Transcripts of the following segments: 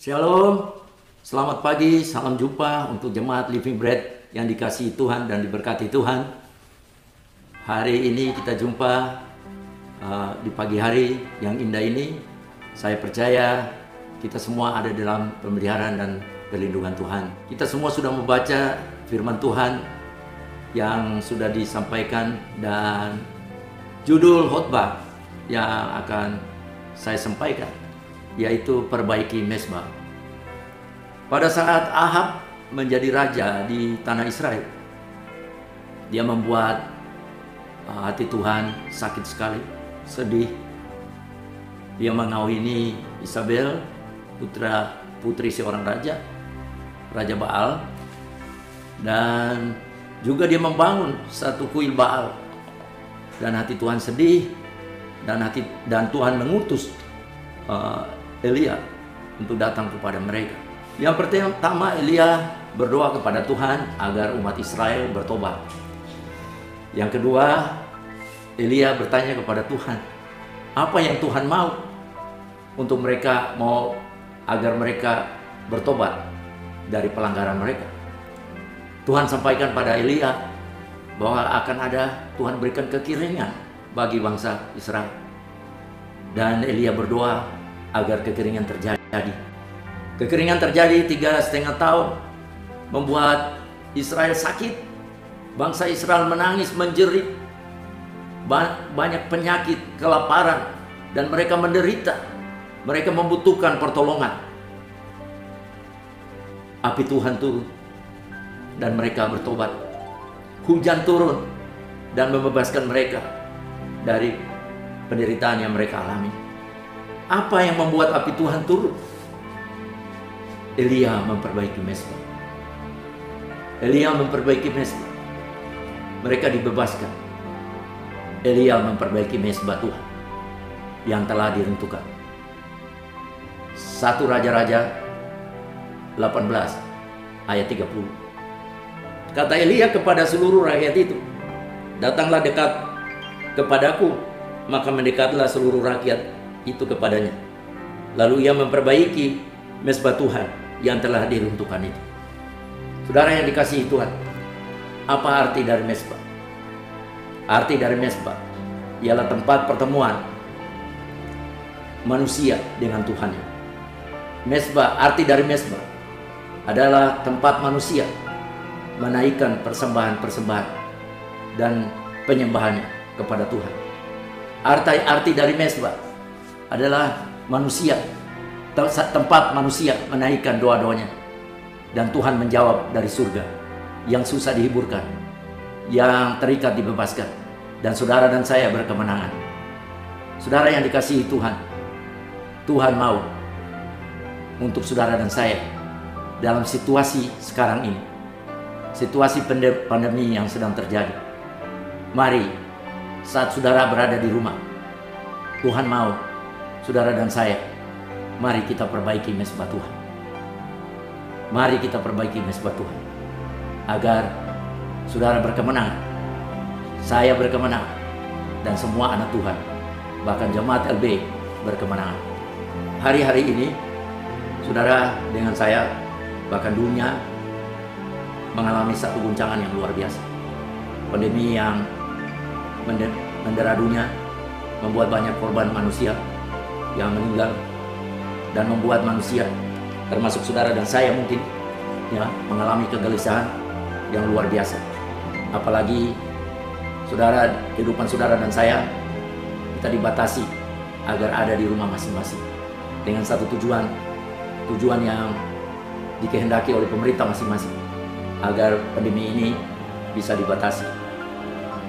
Shalom, selamat pagi, salam jumpa untuk jemaat Living Bread yang dikasihi Tuhan dan diberkati Tuhan. Hari ini kita jumpa di pagi hari yang indah ini. Saya percaya kita semua ada dalam pemeliharaan dan perlindungan Tuhan. Kita semua sudah membaca firman Tuhan yang sudah disampaikan dan judul khotbah yang akan saya sampaikan yaitu perbaiki mezbah. Pada saat Ahab menjadi raja di tanah Israel, dia membuat hati Tuhan sakit sekali, sedih. Dia mengawini Isabel, putri seorang raja, Raja Baal, dan juga dia membangun satu kuil Baal. Dan hati Tuhan sedih, dan Tuhan mengutus Elia untuk datang kepada mereka. Yang pertama, Elia berdoa kepada Tuhan agar umat Israel bertobat. Yang kedua, Elia bertanya kepada Tuhan, apa yang Tuhan mau untuk mereka, mau agar mereka bertobat dari pelanggaran mereka. Tuhan sampaikan pada Elia bahwa akan ada, Tuhan berikan kekeringan bagi bangsa Israel. Dan Elia berdoa agar kekeringan terjadi. Kekeringan terjadi 3,5 tahun, membuat Israel sakit. Bangsa Israel menangis, menjerit, banyak penyakit, kelaparan, dan mereka menderita. Mereka membutuhkan pertolongan. Api Tuhan turun dan mereka bertobat. Hujan turun dan membebaskan mereka dari penderitaan yang mereka alami. Apa yang membuat api Tuhan turun? Elia memperbaiki mezbah. Elia memperbaiki mezbah. Mereka dibebaskan. Elia memperbaiki mezbah Tuhan yang telah diruntuhkan. 1 Raja-Raja 18 ayat 30. Kata Elia kepada seluruh rakyat itu, datanglah dekat kepadaku, maka mendekatlah seluruh rakyat itu kepadanya. Lalu ia memperbaiki mezbah Tuhan yang telah diruntuhkan itu. Saudara yang dikasihi Tuhan, apa arti dari mezbah? Arti dari mezbah ialah tempat pertemuan manusia dengan Tuhan. Mezbah, arti dari mezbah adalah tempat manusia menaikkan persembahan-persembahan dan penyembahannya kepada Tuhan. Arti dari mezbah adalah manusia, tempat manusia menaikkan doa-doanya, dan Tuhan menjawab dari surga. Yang susah dihiburkan, yang terikat dibebaskan, dan saudara dan saya berkemenangan. Saudara yang dikasihi Tuhan, Tuhan mau untuk saudara dan saya dalam situasi sekarang ini, situasi pandemi yang sedang terjadi. Mari, saat saudara berada di rumah, Tuhan mau saudara dan saya, mari kita perbaiki mezbah Tuhan. Mari kita perbaiki mezbah Tuhan, agar saudara berkemenangan, saya berkemenangan, dan semua anak Tuhan, bahkan jemaat LB berkemenangan. Hari-hari ini, saudara dengan saya, bahkan dunia mengalami satu guncangan yang luar biasa. Pandemi yang mendera dunia, membuat banyak korban manusia yang meninggal, dan membuat manusia, termasuk saudara dan saya mungkin, ya, mengalami kegelisahan yang luar biasa. Apalagi saudara, kehidupan saudara dan saya, kita dibatasi agar ada di rumah masing-masing dengan satu tujuan yang dikehendaki oleh pemerintah masing-masing, agar pandemi ini bisa dibatasi.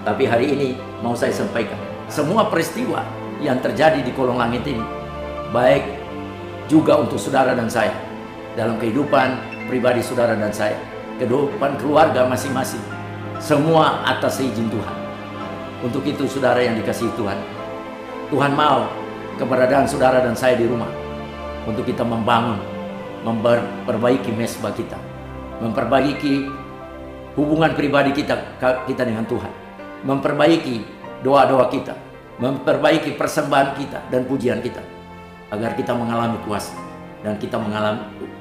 Tapi hari ini mau saya sampaikan, semua peristiwa yang terjadi di kolong langit ini, baik juga untuk saudara dan saya, dalam kehidupan pribadi saudara dan saya, kehidupan keluarga masing-masing, semua atas izin Tuhan. Untuk itu saudara yang dikasihi Tuhan, Tuhan mau keberadaan saudara dan saya di rumah, untuk kita membangun, memperbaiki mezbah kita, memperbaiki hubungan pribadi kita dengan Tuhan, memperbaiki doa-doa kita, memperbaiki persembahan kita dan pujian kita, agar kita mengalami kuasa dan kita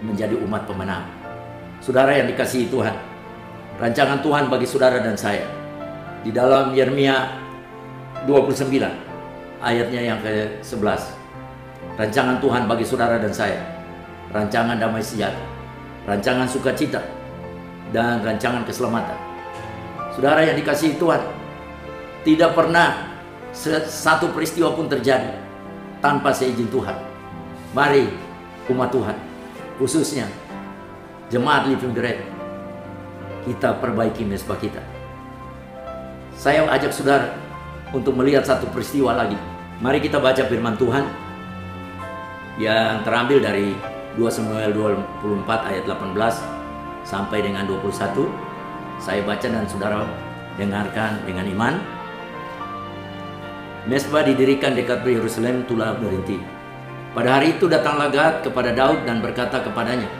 menjadi umat pemenang. Saudara yang dikasihi Tuhan, rancangan Tuhan bagi saudara dan saya di dalam Yeremia 29 ayatnya yang ke-11. Rancangan Tuhan bagi saudara dan saya, rancangan damai sejahtera, rancangan sukacita, dan rancangan keselamatan. Saudara yang dikasihi Tuhan, tidak pernah satu peristiwa pun terjadi tanpa seizin Tuhan. Mari umat Tuhan, khususnya jemaat Living Bread, kita perbaiki mesbah kita. Saya ajak saudara untuk melihat satu peristiwa lagi. Mari kita baca firman Tuhan yang terambil dari 2 Samuel 24 ayat 18 sampai dengan 21. Saya baca dan saudara dengarkan dengan iman. Mesbah didirikan dekat Yerusalem telah berhenti. Pada hari itu datanglah Gad kepada Daud dan berkata kepadanya,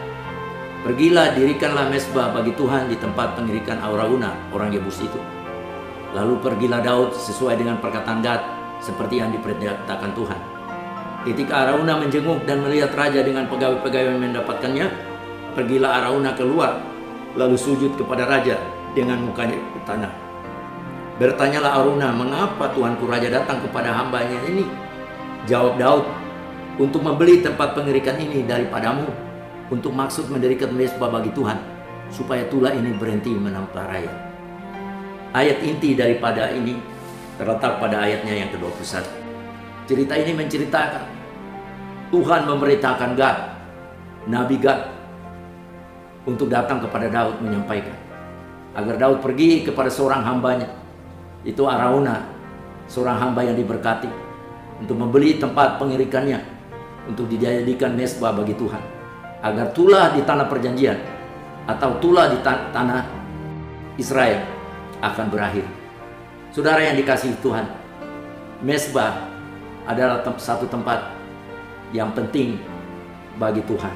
"Pergilah, dirikanlah mesbah bagi Tuhan di tempat pengirikan Araunah orang Yebus itu." Lalu pergilah Daud sesuai dengan perkataan Gad seperti yang diperintahkan Tuhan. Ketika Araunah menjenguk dan melihat raja dengan pegawai-pegawai yang mendapatkannya, pergilah Araunah keluar lalu sujud kepada raja dengan mukanya ke tanah. Bertanyalah Araunah, "Mengapa Tuanku raja datang kepada hambanya ini?" Jawab Daud, "Untuk membeli tempat pengirikan ini daripadamu, untuk maksud mendirikan mesbah bagi Tuhan, supaya tulah ini berhenti menampar rakyat." Ayat inti daripada ini terletak pada ayatnya yang ke-21. Cerita ini menceritakan Tuhan memerintahkan Gad, Nabi Gad, untuk datang kepada Daud menyampaikan agar Daud pergi kepada seorang hambanya, itu Araunah, seorang hamba yang diberkati, untuk membeli tempat pengirikannya untuk dijadikan mesbah bagi Tuhan, agar tulah di tanah perjanjian atau tulah di tanah Israel akan berakhir. Saudara yang dikasihi Tuhan, mesbah adalah satu tempat yang penting bagi Tuhan,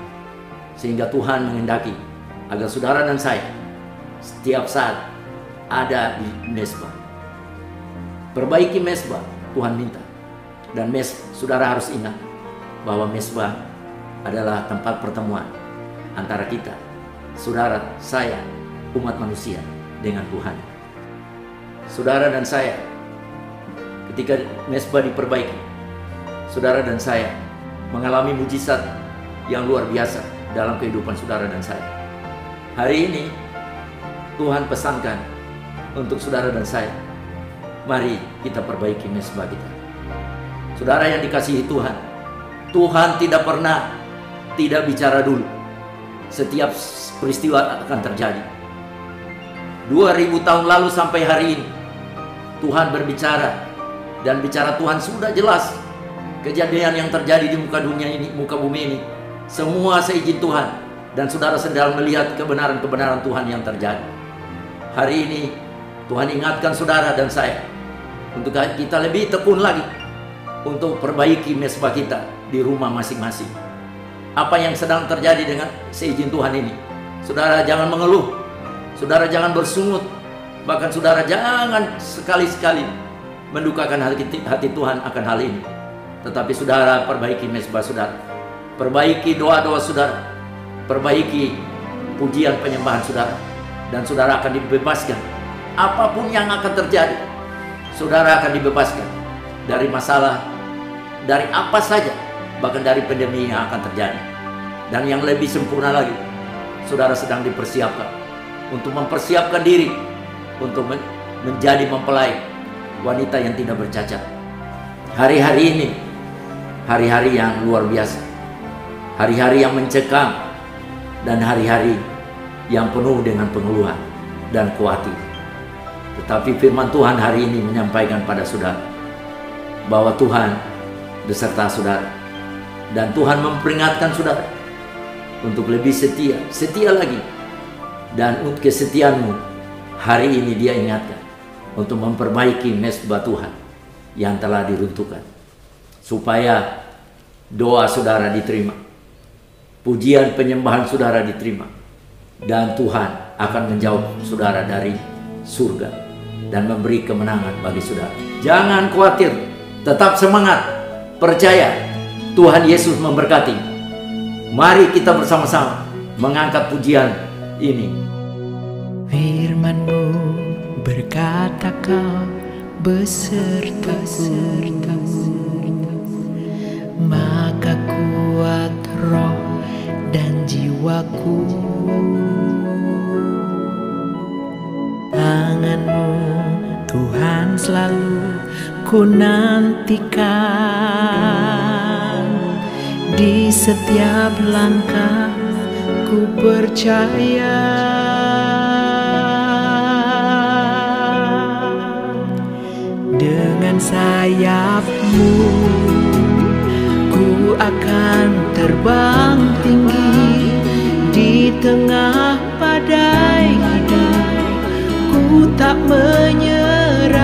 sehingga Tuhan menghendaki agar saudara dan saya setiap saat ada di mesbah. Perbaiki mesbah, Tuhan minta. Dan saudara harus ingat bahwa mesbah adalah tempat pertemuan antara kita, saudara, saya, umat manusia dengan Tuhan. Saudara dan saya, ketika mesbah diperbaiki, saudara dan saya mengalami mujizat yang luar biasa dalam kehidupan saudara dan saya. Hari ini Tuhan pesankan untuk saudara dan saya, mari kita perbaiki mesbah kita. Saudara yang dikasihi Tuhan, Tuhan tidak pernah tidak bicara dulu. Setiap peristiwa akan terjadi. 2000 tahun lalu sampai hari ini Tuhan berbicara, dan bicara Tuhan sudah jelas. Kejadian yang terjadi di muka dunia ini, muka bumi ini, semua seizin Tuhan, dan saudara sedang melihat kebenaran-kebenaran Tuhan yang terjadi. Hari ini Tuhan ingatkan saudara dan saya untuk kita lebih tekun lagi untuk perbaiki mesbah kita di rumah masing-masing. Apa yang sedang terjadi dengan seizin Tuhan ini, saudara jangan mengeluh, saudara jangan bersungut, bahkan saudara jangan sekali-sekali mendukakan hati Tuhan akan hal ini. Tetapi saudara perbaiki mesbah saudara, perbaiki doa-doa saudara, perbaiki pujian penyembahan saudara, dan saudara akan dibebaskan. Apapun yang akan terjadi, saudara akan dibebaskan dari masalah, dari apa saja, bahkan dari pandemi yang akan terjadi. Dan yang lebih sempurna lagi, saudara sedang dipersiapkan untuk mempersiapkan diri untuk menjadi mempelai wanita yang tidak bercacat. Hari-hari ini hari-hari yang luar biasa, hari-hari yang mencekam, dan hari-hari yang penuh dengan pengeluhan dan khawatir. Tetapi firman Tuhan hari ini menyampaikan pada saudara bahwa Tuhan beserta saudara, dan Tuhan memperingatkan saudara untuk lebih setia lagi. Dan untuk kesetiaanmu hari ini dia ingatkan untuk memperbaiki mesbah Tuhan yang telah diruntuhkan, supaya doa saudara diterima, pujian penyembahan saudara diterima, dan Tuhan akan menjawab saudara dari surga dan memberi kemenangan bagi saudara. Jangan khawatir, tetap semangat, percaya. Tuhan Yesus memberkati. Mari kita bersama-sama mengangkat pujian ini. Firman-Mu berkata Kau besertaku, maka kuat roh dan jiwaku. Tangan-Mu Tuhan selalu ku nantikan, di setiap langkah ku percaya. Dengan sayap-Mu ku akan terbang tinggi di tengah badai hidup. Ku tak menyerah,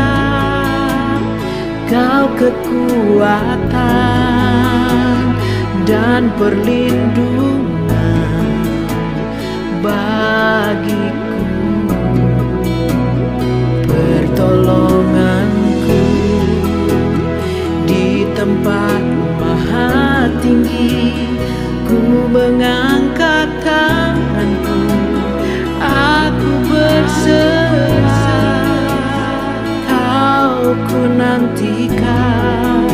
Kau kekuatan dan perlindungan bagiku, pertolonganku di tempat maha tinggi. Ku mengangkat tanganku, aku berserah, Kau ku nantikan,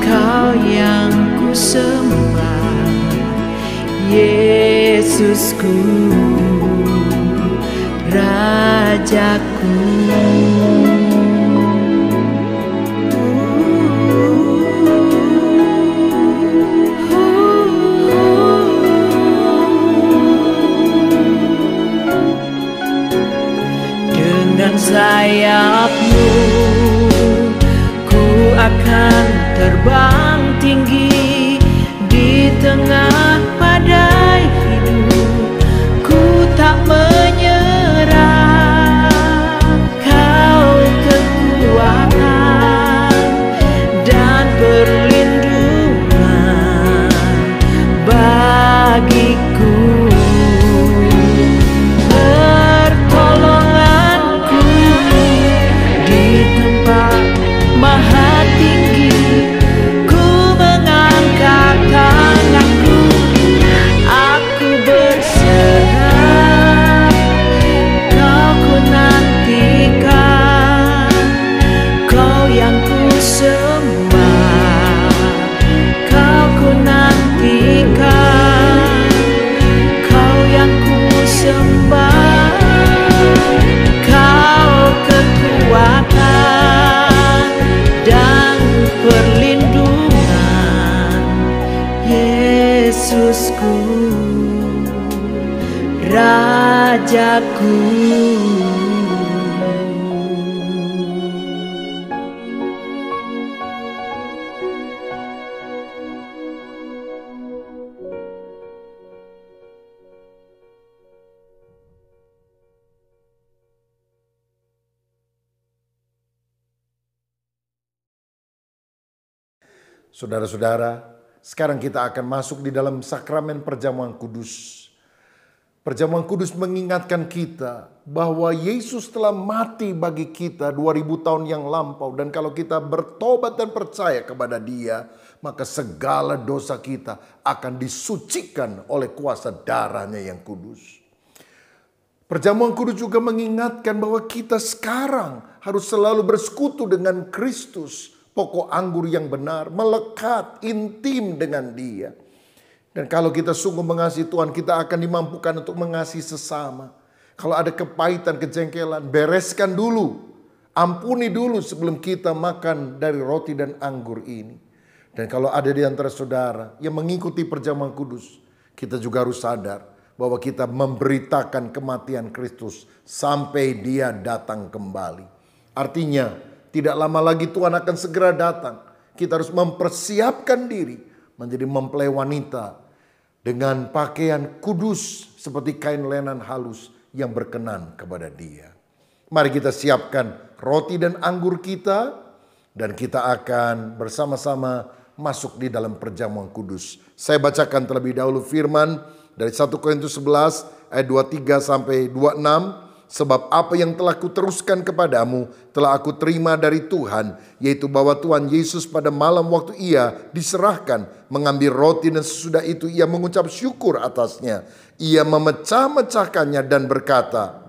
Kau yang ku sembah, Yesusku, Rajaku. Dengan sayap-Mu ku akan terbang tinggi di tengah badai hidup. Ku tak menyerah, Kau kekuatan dan perlindungan bagiku, pertolonganku di tempat maha tinggi. Ku mengangkat tanganku, aku berserah, Kau ku nantikan, Kau yang ku sembah, Kau ku nantikan, Kau yang ku sembah, Kau kekuatan dan perlindungan, Yesusku, Rajaku. Saudara-saudara, sekarang kita akan masuk di dalam sakramen perjamuan kudus. Perjamuan kudus mengingatkan kita bahwa Yesus telah mati bagi kita 2000 tahun yang lampau. Dan kalau kita bertobat dan percaya kepada Dia, maka segala dosa kita akan disucikan oleh kuasa darahnya yang kudus. Perjamuan kudus juga mengingatkan bahwa kita sekarang harus selalu bersekutu dengan Kristus, pokok anggur yang benar, melekat intim dengan Dia. Dan kalau kita sungguh mengasihi Tuhan, kita akan dimampukan untuk mengasihi sesama. Kalau ada kepahitan, kejengkelan, bereskan dulu, ampuni dulu sebelum kita makan dari roti dan anggur ini. Dan kalau ada di antara saudara yang mengikuti perjamuan kudus, kita juga harus sadar bahwa kita memberitakan kematian Kristus sampai Dia datang kembali. Artinya, tidak lama lagi Tuhan akan segera datang. Kita harus mempersiapkan diri menjadi mempelai wanita dengan pakaian kudus seperti kain lenan halus yang berkenan kepada Dia. Mari kita siapkan roti dan anggur kita, dan kita akan bersama-sama masuk di dalam perjamuan kudus. Saya bacakan terlebih dahulu firman dari 1 Korintus 11 ayat 23 sampai 26. Sebab apa yang telah kuteruskan kepadamu telah aku terima dari Tuhan, yaitu bahwa Tuhan Yesus pada malam waktu ia diserahkan mengambil roti dan sesudah itu ia mengucap syukur atasnya. Ia memecah-mecahkannya dan berkata,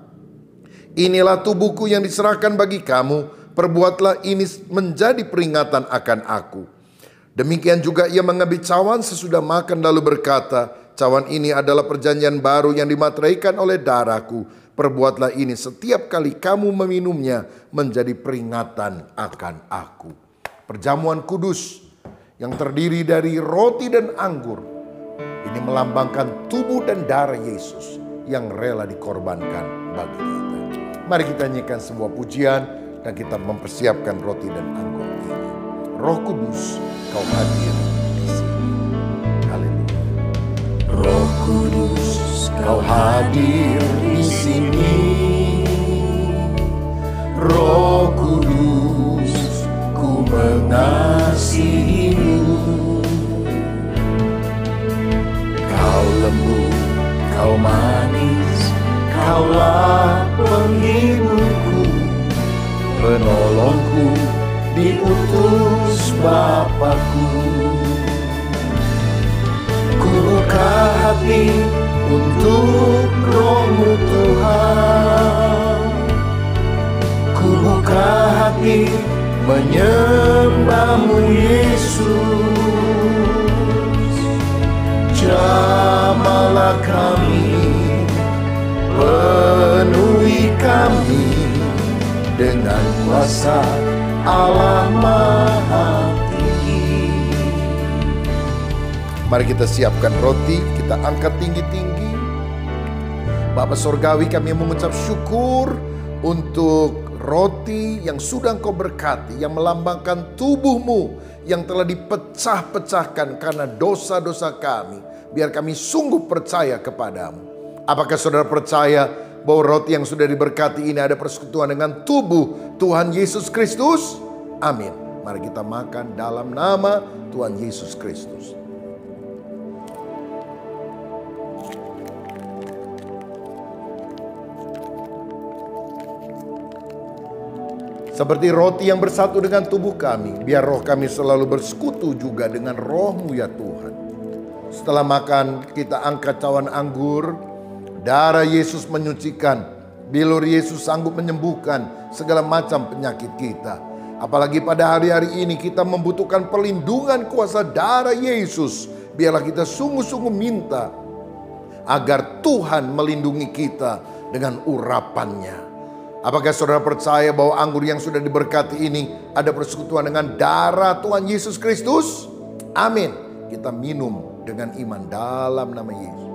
"Inilah tubuhku yang diserahkan bagi kamu, perbuatlah ini menjadi peringatan akan aku." Demikian juga ia mengambil cawan sesudah makan lalu berkata, "Cawan ini adalah perjanjian baru yang dimateraikan oleh darahku. Perbuatlah ini setiap kali kamu meminumnya menjadi peringatan akan aku." Perjamuan kudus yang terdiri dari roti dan anggur ini melambangkan tubuh dan darah Yesus yang rela dikorbankan bagi kita. Mari kita nyanyikan sebuah pujian dan kita mempersiapkan roti dan anggur ini. Roh Kudus, Kau hadir di sini. Haleluya. Roh Kudus, Kau hadir di sini. Roh Kudus, ku mengasihimu. Kau lembut, Kau manis, Kaulah penghiburku, penolongku, diutus Bapakku. Ku buka hati untuk Roh-Mu Tuhan. Ku buka hati menyembah-Mu Yesus. Jamahlah kami, penuhi kami dengan kuasa Allah Maha Tinggi. Mari kita siapkan roti, kita angkat tinggi-tinggi. Bapa Sorgawi, kami mengucap syukur untuk roti yang sudah Engkau berkati, yang melambangkan tubuh-Mu yang telah dipecah-pecahkan karena dosa-dosa kami. Biar kami sungguh percaya kepadamu. Apakah saudara percaya bahwa roti yang sudah diberkati ini ada persekutuan dengan tubuh Tuhan Yesus Kristus? Amin. Mari kita makan dalam nama Tuhan Yesus Kristus. Seperti roti yang bersatu dengan tubuh kami, biar roh kami selalu bersekutu juga dengan roh-Mu ya Tuhan. Setelah makan, kita angkat cawan anggur. Darah Yesus menyucikan, bilur Yesus sanggup menyembuhkan segala macam penyakit kita. Apalagi pada hari-hari ini kita membutuhkan perlindungan kuasa darah Yesus. Biarlah kita sungguh-sungguh minta agar Tuhan melindungi kita dengan urapannya. Apakah saudara percaya bahwa anggur yang sudah diberkati ini ada persekutuan dengan darah Tuhan Yesus Kristus? Amin. Kita minum dengan iman dalam nama Yesus.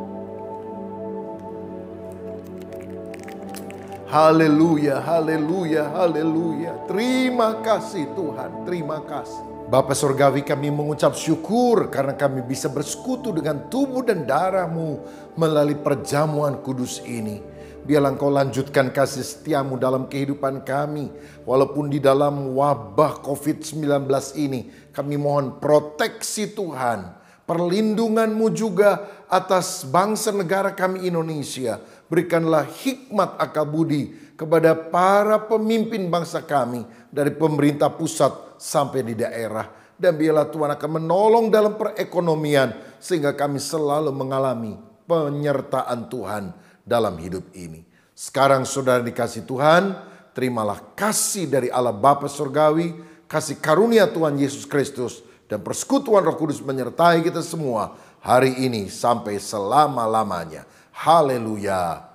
Haleluya, haleluya, haleluya. Terima kasih Tuhan, terima kasih. Bapa Surgawi, kami mengucap syukur karena kami bisa bersekutu dengan tubuh dan darah-Mu melalui perjamuan kudus ini. Biarlah Engkau lanjutkan kasih setia-Mu dalam kehidupan kami. Walaupun di dalam wabah COVID-19 ini, kami mohon proteksi Tuhan. Perlindungan-Mu juga atas bangsa negara kami Indonesia. Berikanlah hikmat akal budi kepada para pemimpin bangsa kami. Dari pemerintah pusat sampai di daerah. Dan biarlah Tuhan akan menolong dalam perekonomian. Sehingga kami selalu mengalami penyertaan Tuhan dalam hidup ini. Sekarang saudara dikasih Tuhan, terimalah kasih dari Allah Bapa Surgawi, kasih karunia Tuhan Yesus Kristus, dan persekutuan Roh Kudus menyertai kita semua hari ini sampai selama-lamanya. Haleluya.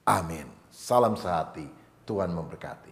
Amin. Salam sehati. Tuhan memberkati.